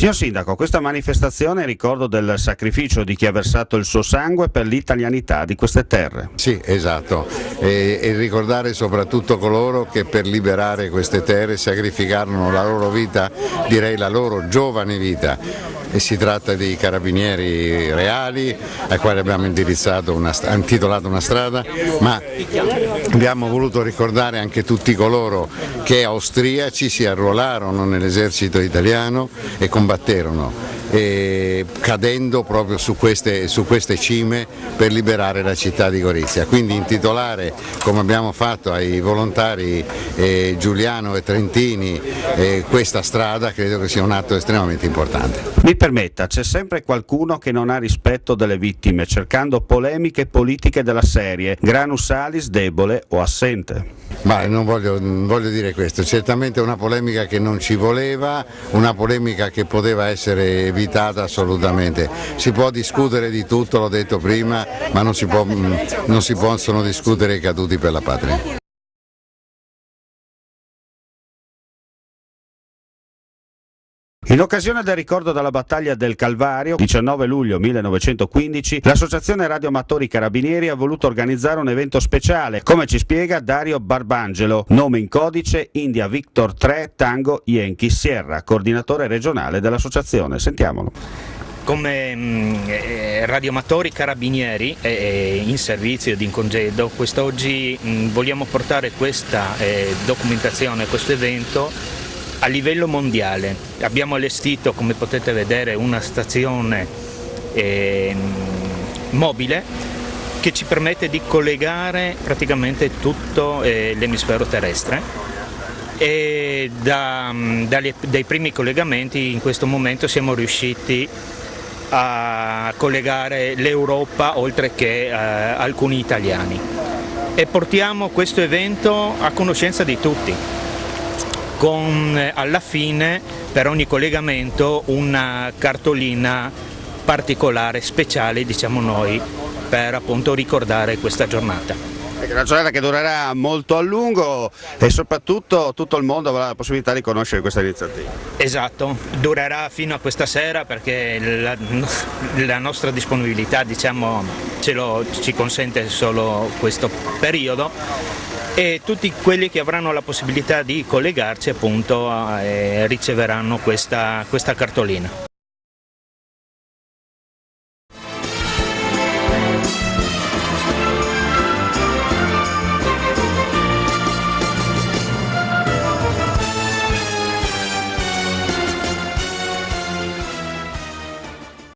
Signor Sindaco, questa manifestazione è in ricordo del sacrificio di chi ha versato il suo sangue per l'italianità di queste terre. Sì, esatto, e ricordare soprattutto coloro che per liberare queste terre sacrificarono la loro vita, direi la loro giovane vita. E si tratta di carabinieri reali ai quali abbiamo intitolato una strada, ma abbiamo voluto ricordare anche tutti coloro che austriaci si arruolarono nell'esercito italiano e combatterono, cadendo proprio su queste cime per liberare la città di Gorizia. Quindi intitolare, come abbiamo fatto ai volontari Giuliano e Trentini, questa strada credo che sia un atto estremamente importante. Mi permetta, c'è sempre qualcuno che non ha rispetto delle vittime, cercando polemiche politiche della serie Granus Salis debole o assente. Ma non voglio dire questo, certamente una polemica che non ci voleva, una polemica che poteva essere evitata assolutamente. Si può discutere di tutto, l'ho detto prima, ma non si possono discutere i caduti per la patria. In occasione del ricordo della battaglia del Calvario, 19 luglio 1915, l'Associazione Radioamatori Carabinieri ha voluto organizzare un evento speciale, come ci spiega Dario Barbangelo, nome in codice India Victor 3 Tango Yankee Sierra, coordinatore regionale dell'associazione. Sentiamolo. Come radioamatori carabinieri in servizio ed in congedo, quest'oggi vogliamo portare questa documentazione, questo evento a livello mondiale. Abbiamo allestito, come potete vedere, una stazione mobile che ci permette di collegare praticamente tutto l'emisfero terrestre, e dai primi collegamenti in questo momento siamo riusciti a collegare l'Europa oltre che alcuni italiani, e portiamo questo evento a conoscenza di tutti, con alla fine per ogni collegamento una cartolina particolare, speciale diciamo noi, per appunto ricordare questa giornata. È una giornata che durerà molto a lungo e soprattutto tutto il mondo avrà la possibilità di conoscere questa iniziativa. Esatto, durerà fino a questa sera perché la nostra disponibilità diciamo ci consente solo questo periodo, e tutti quelli che avranno la possibilità di collegarci appunto riceveranno questa cartolina.